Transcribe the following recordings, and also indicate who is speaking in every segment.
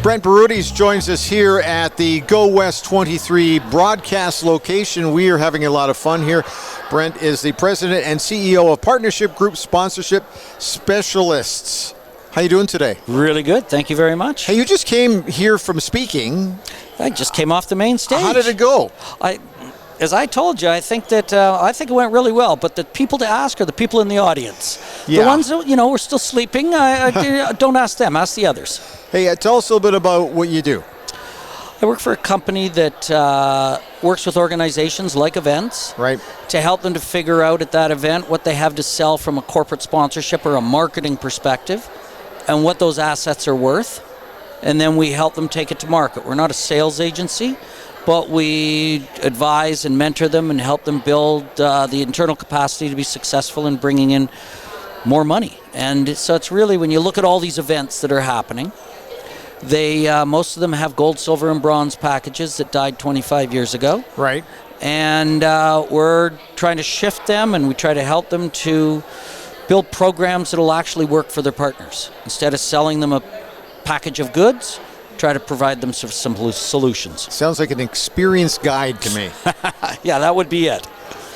Speaker 1: Brent Barootes joins us here at the Go West 23 broadcast location. We are having a lot of fun here. Brent is the president and CEO of Partnership Group Sponsorship Specialists. How you doing today?
Speaker 2: Really good. Thank you very much.
Speaker 1: Hey, you just came here from speaking.
Speaker 2: I just came off the main stage.
Speaker 1: How did it go?
Speaker 2: As I told you, I think it went really well. But the people to ask are the people in the audience.
Speaker 1: Yeah.
Speaker 2: The ones that, were still sleeping. Don't ask them. Ask the others.
Speaker 1: Hey, tell us a little bit about what you do.
Speaker 2: I work for a company that works with organizations like events,
Speaker 1: right,
Speaker 2: to help them to figure out at that event what they have to sell from a corporate sponsorship or a marketing perspective, and what those assets are worth. And then we help them take it to market. We're not a sales agency, but we advise and mentor them and help them build the internal capacity to be successful in bringing in more money. And so it's really, when you look at all these events that are happening, most of them have gold, silver, and bronze packages that died 25 years ago.
Speaker 1: Right.
Speaker 2: And we're trying to shift them, and we try to help them to build programs that will actually work for their partners. Instead of selling them a package of goods, try to provide them some solutions.
Speaker 1: Sounds like an experienced guide to me.
Speaker 2: Yeah, that would be it.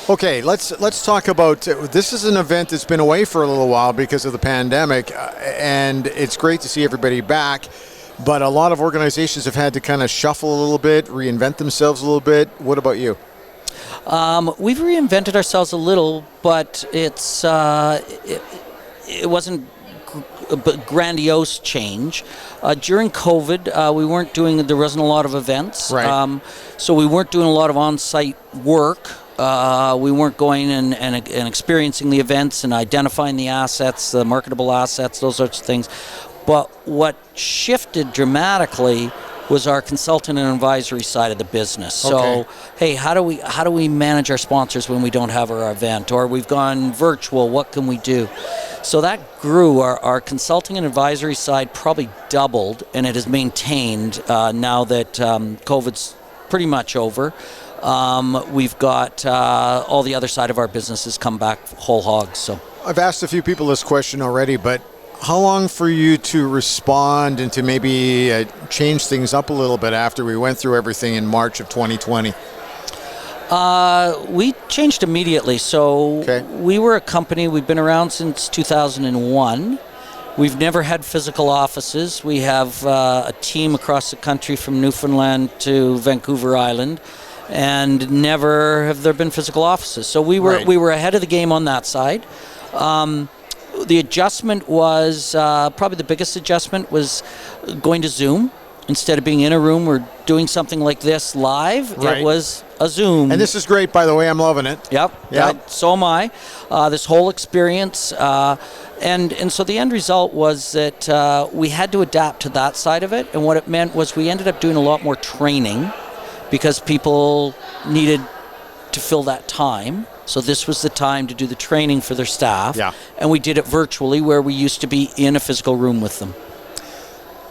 Speaker 1: Okay, let's talk about, this is an event that's been away for a little while because of the pandemic, and it's great to see everybody back, but a lot of organizations have had to kind of shuffle a little bit, reinvent themselves a little bit. What about you?
Speaker 2: We've reinvented ourselves a little, but it wasn't a grandiose change. During COVID, there wasn't a lot of events.
Speaker 1: Right.
Speaker 2: So we weren't doing a lot of on-site work. We weren't going and experiencing the events and identifying the assets, the marketable assets, those sorts of things. But what shifted dramatically was our consultant and advisory side of the business.
Speaker 1: Okay.
Speaker 2: So, hey, how do we manage our sponsors when we don't have our event, or we've gone virtual? What can we do? So that grew. Our consulting and advisory side probably doubled, and it has maintained now that COVID's pretty much over. We've got all the other side of our business has come back whole hog. So
Speaker 1: I've asked a few people this question already, but how long for you to respond and to maybe change things up a little bit after we went through everything in March of 2020?
Speaker 2: We changed immediately. So
Speaker 1: okay.
Speaker 2: We were a company, we've been around since 2001. We've never had physical offices. We have a team across the country from Newfoundland to Vancouver Island, and never have there been physical offices. So we were ahead of the game on that side. The adjustment was, probably the biggest adjustment was going to Zoom. Instead of being in a room or doing something like this live,
Speaker 1: right.
Speaker 2: It was a Zoom.
Speaker 1: And this is great, by the way. I'm loving it.
Speaker 2: Yep. So am I. This whole experience. And so the end result was that we had to adapt to that side of it. And what it meant was we ended up doing a lot more training because people needed to fill that time. So this was the time to do the training for their staff.
Speaker 1: Yeah.
Speaker 2: And we did it virtually, where we used to be in a physical room with them.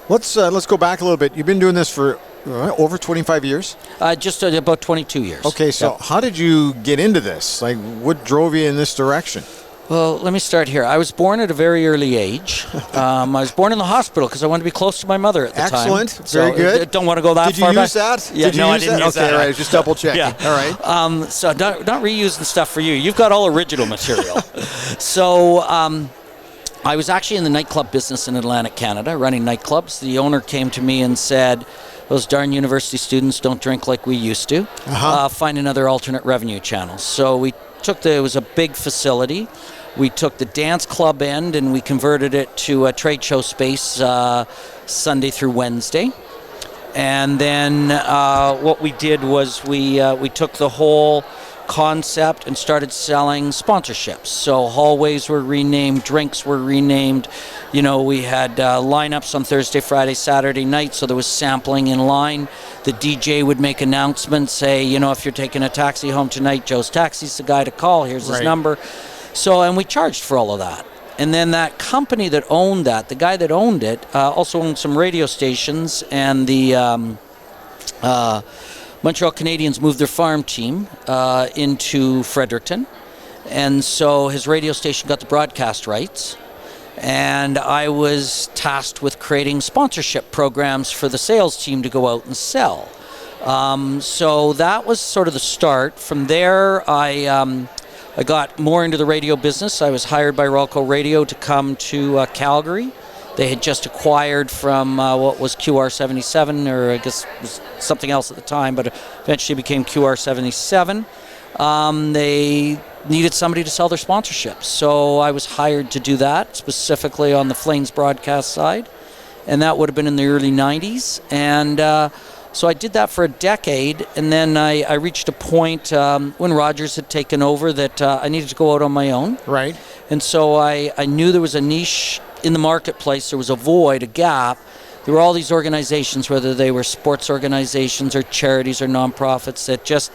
Speaker 1: Let's go back a little bit. You've been doing this for over 25 years?
Speaker 2: Just about 22 years.
Speaker 1: Okay, so how did you get into this? Like, what drove you in this direction?
Speaker 2: Well, let me start here. I was born at a very early age. I was born in the hospital because I wanted to be close to my mother at the time.
Speaker 1: Excellent. Very good.
Speaker 2: Don't want to go that far back.
Speaker 1: Did you use that?
Speaker 2: Yeah, I didn't use that.
Speaker 1: Okay, all right. Just double checking.
Speaker 2: Yeah.
Speaker 1: All right.
Speaker 2: So not reusing stuff for you. You've got all original material. So I was actually in the nightclub business in Atlantic Canada, running nightclubs. The owner came to me and said, those darn university students don't drink like we used to. Find another alternate revenue channel. So it was a big facility. We took the dance club end and we converted it to a trade show space Sunday through Wednesday. And then what we did was we took the whole concept and started selling sponsorships. So hallways were renamed, drinks were renamed. We had lineups on Thursday, Friday, Saturday night, so there was sampling in line. The DJ would make announcements, say, if you're taking a taxi home tonight, Joe's Taxi's the guy to call, here's his number. So, and we charged for all of that. And then that company that owned that, the guy that owned it, also owned some radio stations, and the Montreal Canadiens moved their farm team into Fredericton. And so his radio station got the broadcast rights. And I was tasked with creating sponsorship programs for the sales team to go out and sell. So that was sort of the start. From there, I got more into the radio business. I was hired by Rolco Radio to come to Calgary. They had just acquired from what was QR77, or I guess it was something else at the time, but eventually became QR77. They needed somebody to sell their sponsorships. So I was hired to do that, specifically on the Flames broadcast side. And that would have been in the early 90s. And so I did that for a decade. And then I reached a point when Rogers had taken over that I needed to go out on my own.
Speaker 1: Right.
Speaker 2: And so I knew there was a niche in the marketplace. There was a void, a gap. There were all these organizations, whether they were sports organizations or charities or nonprofits, that just,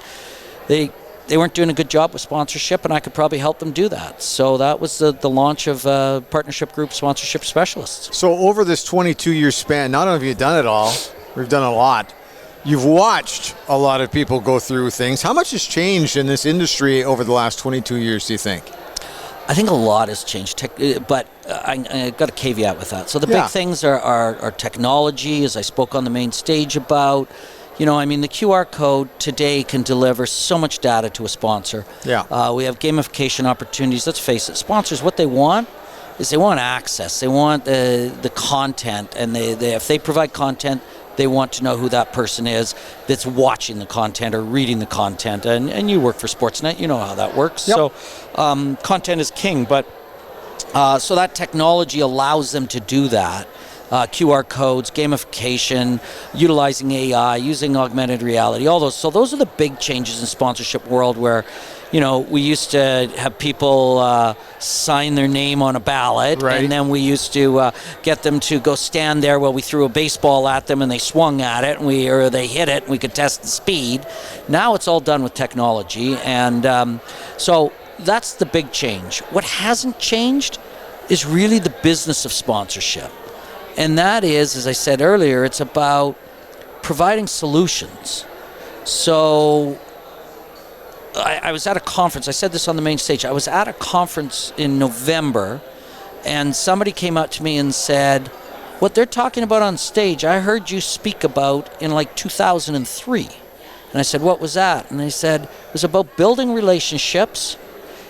Speaker 2: they weren't doing a good job with sponsorship, and I could probably help them do that. So that was the launch of Partnership Group Sponsorship Specialists.
Speaker 1: So over this 22-year span, not only have you done it all, we've done a lot. You've watched a lot of people go through things. How much has changed in this industry over the last 22 years, do you think?
Speaker 2: I think a lot has changed, but I got a caveat with that. So the big things are technology, as I spoke on the main stage about. You know, I mean, the QR code today can deliver so much data to a sponsor.
Speaker 1: Yeah.
Speaker 2: We have gamification opportunities. Let's face it, sponsors, what they want is they want access. They want the content, and they if they provide content, they want to know who that person is that's watching the content or reading the content. And you work for Sportsnet, you know how that works.
Speaker 1: Yep.
Speaker 2: So content is king, but so that technology allows them to do that. QR codes, gamification, utilizing AI, using augmented reality, all those. So those are the big changes in sponsorship world where, you know, we used to have people sign their name on a ballot,
Speaker 1: right,
Speaker 2: and then we used to get them to go stand there while we threw a baseball at them and they swung at it, and or they hit it, and we could test the speed. Now it's all done with technology, and so that's the big change. What hasn't changed is really the business of sponsorship. And that is, as I said earlier, it's about providing solutions. So I was at a conference. I said this on the main stage. I was at a conference in November, and somebody came up to me and said, what they're talking about on stage, I heard you speak about in like 2003. And I said, what was that? And they said, it was about building relationships.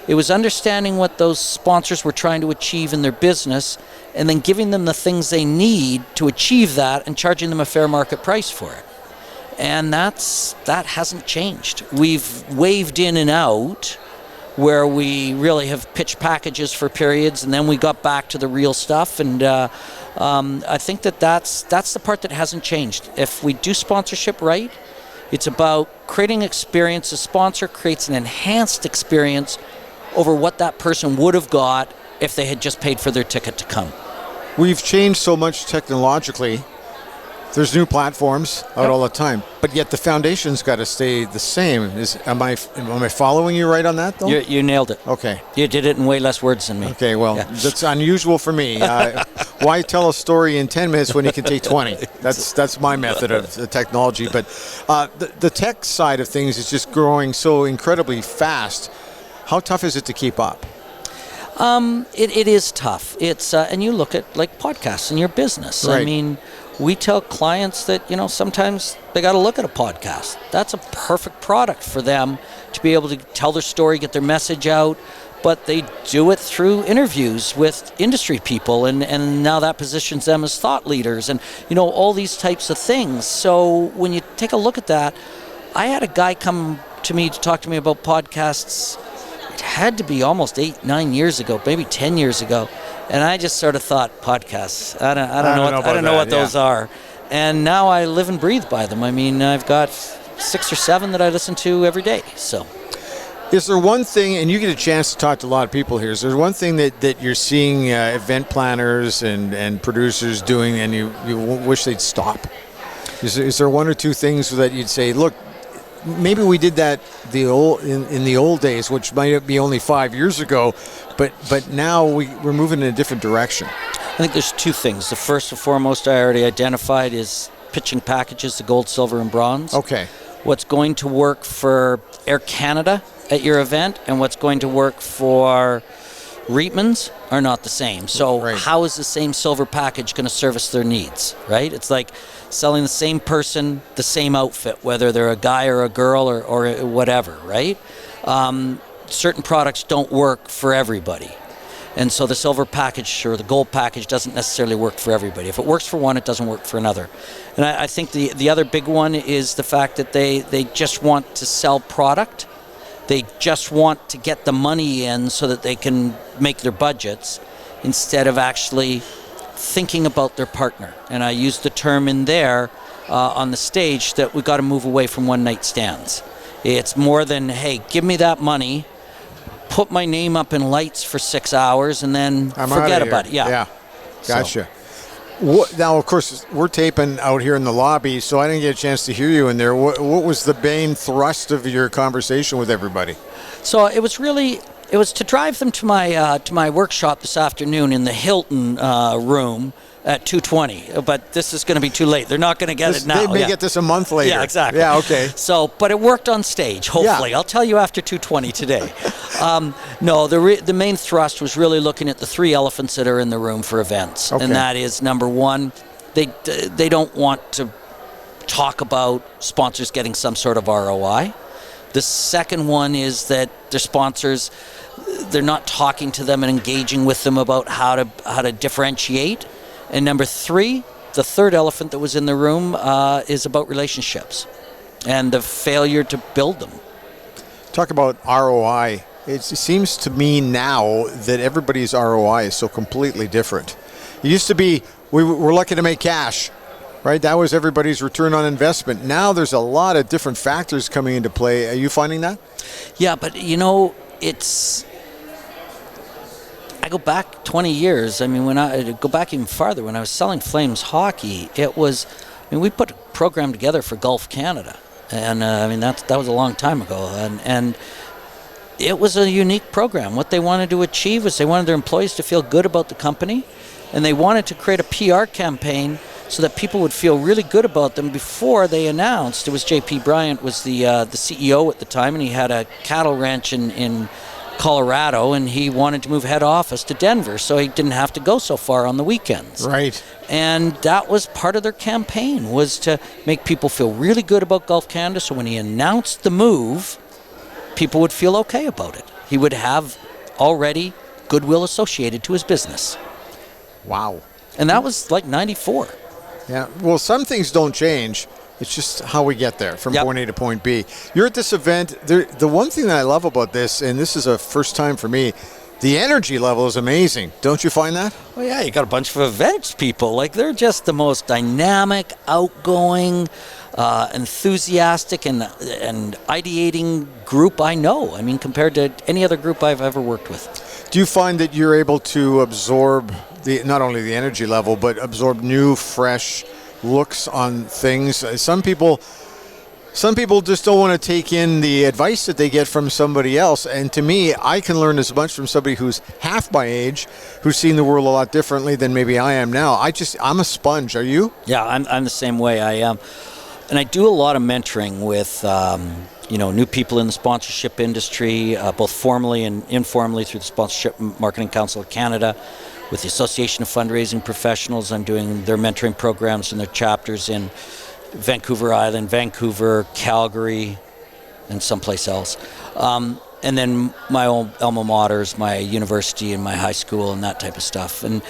Speaker 2: It was understanding what those sponsors were trying to achieve in their business, and then giving them the things they need to achieve that and charging them a fair market price for it. And that hasn't changed. We've waved in and out where we really have pitched packages for periods, and then we got back to the real stuff. And I think that's the part that hasn't changed. If we do sponsorship right, it's about creating experience. The sponsor creates an enhanced experience over what that person would have got if they had just paid for their ticket to come.
Speaker 1: We've changed so much technologically. There's new platforms out all the time, but yet the foundation's got to stay the same. Am I following you right on that, though?
Speaker 2: You nailed it.
Speaker 1: Okay.
Speaker 2: You did it in way less words than me.
Speaker 1: Okay, well, that's unusual for me. Why tell a story in 10 minutes when you can take 20? That's my method of technology. But the tech side of things is just growing so incredibly fast. How tough is it to keep up?
Speaker 2: It is tough. It's and you look at like podcasts in your business.
Speaker 1: Right.
Speaker 2: I mean, we tell clients that, you know, sometimes they got to look at a podcast. That's a perfect product for them to be able to tell their story, get their message out. But they do it through interviews with industry people, and now that positions them as thought leaders, and, you know, all these types of things. So when you take a look at that, I had a guy come to me to talk to me about podcasts. It had to be almost 8-9 years ago, maybe 10 years ago, and I just sort of thought, podcasts, I don't know what those are. And now I live and breathe by them. I mean, I've got 6 or 7 that I listen to every day. So
Speaker 1: is there one thing, and you get a chance to talk to a lot of people here, is there one thing that you're seeing event planners and producers doing and you wish they'd stop? Is there 1 or 2 things that you'd say, look, maybe we did that in the old days, which might be only 5 years ago, but now we're moving in a different direction?
Speaker 2: I think there's 2 things. The first and foremost I already identified is pitching packages, the gold, silver, and bronze.
Speaker 1: Okay.
Speaker 2: What's going to work for Air Canada at your event, and what's going to work for Reitmans are not the same. So
Speaker 1: Right.
Speaker 2: how is the same silver package going to service their needs, right? It's like selling the same person the same outfit, whether they're a guy or a girl or whatever, right? Certain products don't work for everybody. And so the silver package or the gold package doesn't necessarily work for everybody. If it works for one, it doesn't work for another. And I think the other big one is the fact that they just want to sell product. They just want to get the money in so that they can make their budgets instead of actually thinking about their partner. And I used the term in there on the stage that we've got to move away from one-night stands. It's more than, hey, give me that money, put my name up in lights for 6 hours, and then forget about it.
Speaker 1: Yeah. Gotcha. Now, of course, we're taping out here in the lobby, so I didn't get a chance to hear you in there. What was the main thrust of your conversation with everybody?
Speaker 2: So it was to drive them to my workshop this afternoon in the Hilton room at 2:20. But this is going to be too late. They're not going to get it now.
Speaker 1: They may get this a month later.
Speaker 2: Yeah, exactly.
Speaker 1: Yeah, okay.
Speaker 2: So, but it worked on stage, hopefully.
Speaker 1: Yeah.
Speaker 2: I'll tell you after 2:20 today. No, the main thrust was really looking at the three elephants that are in the room for events.
Speaker 1: Okay.
Speaker 2: And that is, number one, they don't want to talk about sponsors getting some sort of ROI. The second one is that their sponsors, they're not talking to them and engaging with them about how to differentiate. And number three, the third elephant that was in the room is about relationships and the failure to build them.
Speaker 1: Talk about ROI. It seems to me now that everybody's ROI is so completely different. It used to be we're lucky to make cash, right? That was everybody's return on investment. Now there's a lot of different factors coming into play. Are you finding that?
Speaker 2: Yeah, but I go back 20 years. I mean, when I go back even farther, when I was selling Flames hockey, we put a program together for Golf Canada. And that was a long time ago. And it was a unique program. What they wanted to achieve was they wanted their employees to feel good about the company, and they wanted to create a PR campaign so that people would feel really good about them before they announced. It was J.P. Bryant was the CEO at the time, and he had a cattle ranch in Colorado, and he wanted to move head office to Denver so he didn't have to go so far on the weekends.
Speaker 1: Right.
Speaker 2: And that was part of their campaign, was to make people feel really good about Golf Canada, so when he announced the move, people would feel okay about it. He would have already goodwill associated to his business.
Speaker 1: Wow.
Speaker 2: And that was like 94.
Speaker 1: Yeah. Well, some things don't change. It's just how we get there from point A to point B. You're at this event. The one thing that I love about this, and this is a first time for me, the energy level is amazing. Don't you find that?
Speaker 2: Well, yeah, you got a bunch of events people. Like, they're just the most dynamic, outgoing, enthusiastic, and ideating group I know. I mean, compared to any other group I've ever worked with.
Speaker 1: Do you find that you're able to absorb not only the energy level, but absorb new, fresh looks on things? Some people just don't want to take in the advice that they get from somebody else. And to me, I can learn as much from somebody who's half my age, who's seen the world a lot differently than maybe I am now. I'm a sponge. Are you?
Speaker 2: Yeah, I'm the same way. I am. And I do a lot of mentoring with new people in the sponsorship industry, both formally and informally through the Sponsorship Marketing Council of Canada. With the Association of Fundraising Professionals, I'm doing their mentoring programs and their chapters in Vancouver Island, Vancouver, Calgary, and someplace else. And then my own alma maters, my university and my high school and that type of stuff. And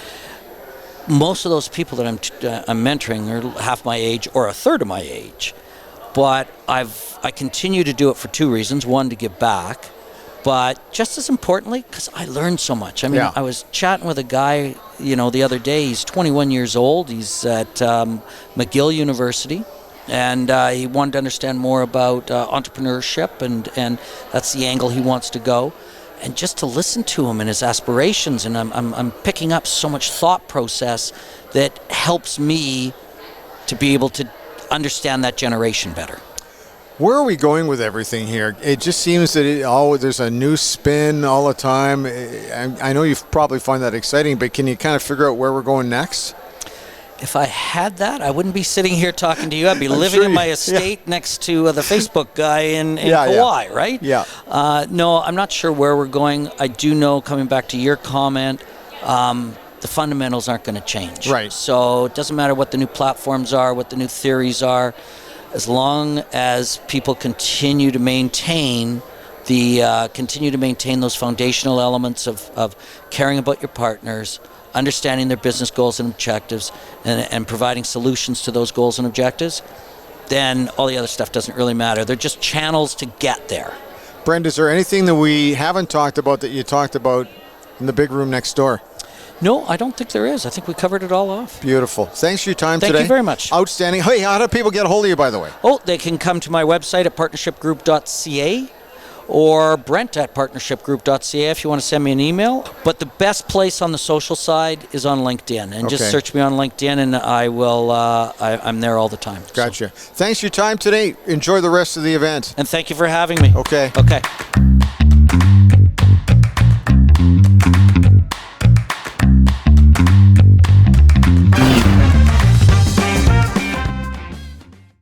Speaker 2: most of those people that I'm mentoring are half my age or a third of my age. But I continue to do it for two reasons. One, to give back. But just as importantly, because I learned so much. I mean, I was chatting with a guy, the other day. He's 21 years old. He's at McGill University. And he wanted to understand more about entrepreneurship, and that's the angle he wants to go. And just to listen to him and his aspirations, and I'm picking up so much thought process that helps me to be able to understand that generation better.
Speaker 1: Where are we going with everything here? It just seems that there's a new spin all the time. I know you probably find that exciting, but can you kind of figure out where we're going next?
Speaker 2: If I had that, I wouldn't be sitting here talking to you. I'd be living in my estate next to the Facebook guy in Kauai, right?
Speaker 1: Yeah.
Speaker 2: No, I'm not sure where we're going. I do know, coming back to your comment, the fundamentals aren't going to change.
Speaker 1: Right.
Speaker 2: So it doesn't matter what the new platforms are, what the new theories are, as long as people continue to maintain those foundational elements of caring about your partners, understanding their business goals and objectives, and providing solutions to those goals and objectives, then all the other stuff doesn't really matter. They're just channels to get there.
Speaker 1: Brent, is there anything that we haven't talked about that you talked about in the big room next door?
Speaker 2: No, I don't think there is. I think we covered it all off.
Speaker 1: Beautiful. Thanks for your time today.
Speaker 2: Thank you very much.
Speaker 1: Outstanding. Hey, how do people get a hold of you, by the way?
Speaker 2: Oh, they can come to my website at partnershipgroup.ca. or Brent at partnershipgroup.ca if you want to send me an email. But the best place on the social side is on LinkedIn. And just search me on LinkedIn, and I will. I'm there all the time.
Speaker 1: Gotcha. So. Thanks for your time today. Enjoy the rest of the event.
Speaker 2: And thank you for having me.
Speaker 1: Okay.
Speaker 2: Okay.